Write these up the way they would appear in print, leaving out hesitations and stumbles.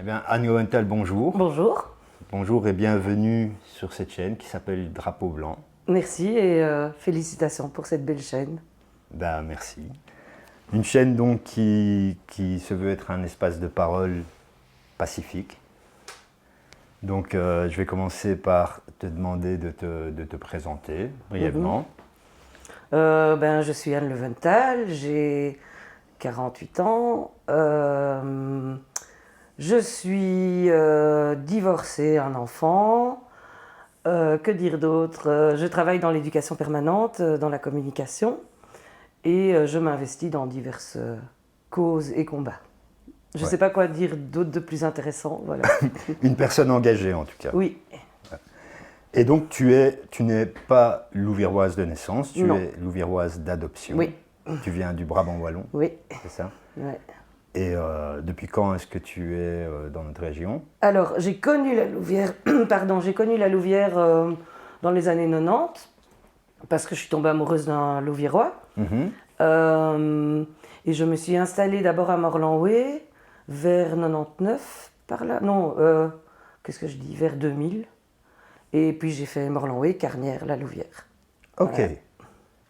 bien, Anne Lowenthal, bonjour. Bonjour. Bonjour et bienvenue sur cette chaîne qui s'appelle Drapeau Blanc. Merci et félicitations pour cette belle chaîne. Ben, merci. Une chaîne donc qui se veut être un espace de parole pacifique. Donc je vais commencer par te demander de te présenter brièvement. Je suis Anne Lowenthal, j'ai 48 ans. Je suis divorcée, un enfant. Que dire d'autre? Je travaille dans l'éducation permanente, dans la communication. Et je m'investis dans diverses causes et combats. Je ne sais pas quoi dire d'autre de plus intéressant. Voilà. Une personne engagée en tout cas. Oui. Et donc tu n'es pas louviéroise de naissance, tu es louviéroise d'adoption. Oui. Tu viens du Brabant wallon. Oui. C'est ça? Oui. Et depuis quand est-ce que tu es dans notre région? Alors, j'ai connu la Louvière, dans les années 90, parce que je suis tombée amoureuse d'un Louviérois. Et je me suis installée d'abord à Morlanway, vers 99, par là. Non, qu'est-ce que je dis? Vers 2000. Et puis j'ai fait Morlanway, Carnières, la Louvière. Ok. Voilà.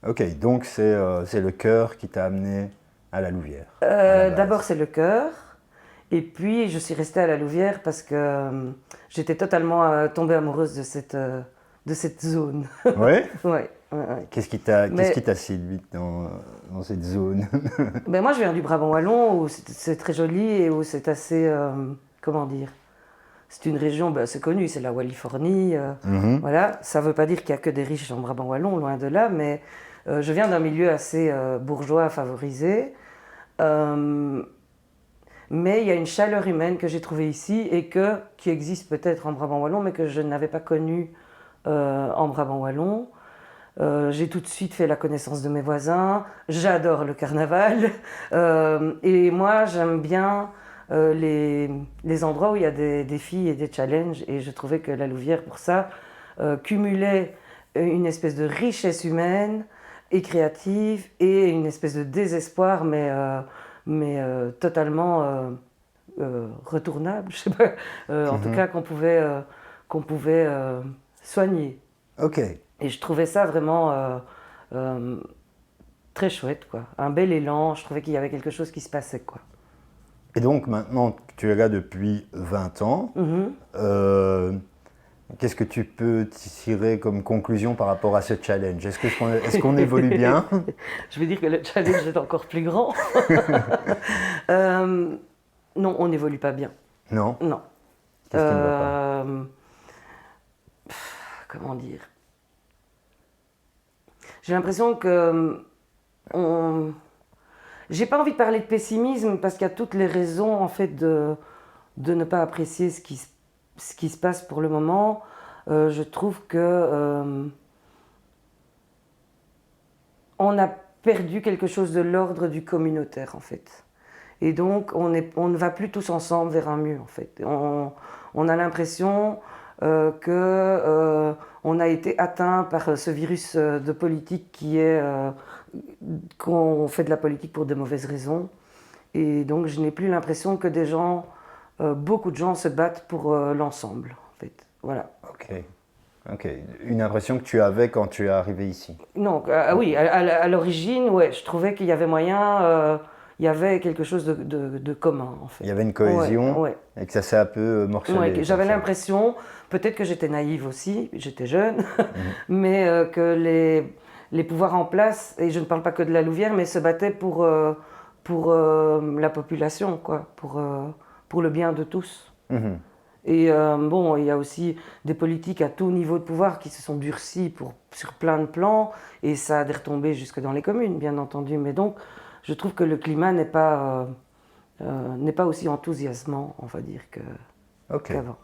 Ok, donc c'est le cœur qui t'a amené à la Louvière. À la base. D'abord c'est le cœur, et puis je suis restée à la Louvière parce que j'étais totalement tombée amoureuse de cette zone. Ouais? Ouais. Qu'est-ce qui t'a séduit dans cette zone? Ben moi je viens du Brabant wallon où c'est très joli et où c'est assez, comment dire, c'est une région, c'est connu, c'est la Wallifornie. Voilà, ça ne veut pas dire qu'il n'y a que des riches en Brabant wallon, loin de là, mais je viens d'un milieu assez bourgeois, favorisé. Mais il y a une chaleur humaine que j'ai trouvée ici et qui existe peut-être en Brabant wallon, mais que je n'avais pas connue en Brabant wallon. J'ai tout de suite fait la connaissance de mes voisins. J'adore le carnaval. Et moi, j'aime bien les endroits où il y a des défis et des challenges. Et je trouvais que la Louvière, pour ça, cumulait une espèce de richesse humaine et créative et une espèce de désespoir, mais totalement retournable, je sais pas. En tout cas, qu'on pouvait soigner. Ok. Et je trouvais ça vraiment très chouette, quoi. Un bel élan, je trouvais qu'il y avait quelque chose qui se passait, quoi. Et donc maintenant que tu es là depuis 20 ans, qu'est-ce que tu peux tirer comme conclusion par rapport à ce challenge? Est-ce qu'on évolue bien? Je vais dire que le challenge est encore plus grand. Non, on n'évolue pas bien. Non? Non. Qu'est-ce qui ne va pas? Comment dire? J'ai l'impression que j'ai pas envie de parler de pessimisme parce qu'il y a toutes les raisons en fait de ne pas apprécier ce qui se passe pour le moment. Je trouve que on a perdu quelque chose de l'ordre du communautaire en fait. Et donc on ne va plus tous ensemble vers un mur en fait. On a l'impression qu'on a été atteint par ce virus de politique qui est qu'on fait de la politique pour de mauvaises raisons. Et donc je n'ai plus l'impression que beaucoup de gens se battent pour l'ensemble, en fait. Voilà. Ok. Une impression que tu avais quand tu es arrivé ici? Non, oui, à l'origine, ouais, je trouvais qu'il y avait moyen, il y avait quelque chose de commun, en fait. Il y avait une cohésion ouais. et que ça s'est un peu morcelé. Ouais, j'avais l'impression, peut-être que j'étais naïve aussi, j'étais jeune, mais que les pouvoirs en place, et je ne parle pas que de la Louvière, mais se battaient pour la population, quoi, pour le bien de tous. Et il y a aussi des politiques à tout niveau de pouvoir qui se sont durcis sur plein de plans, et ça a des retombées jusque dans les communes, bien entendu. Mais donc, je trouve que le climat n'est pas aussi enthousiasmant, on va dire, qu'avant.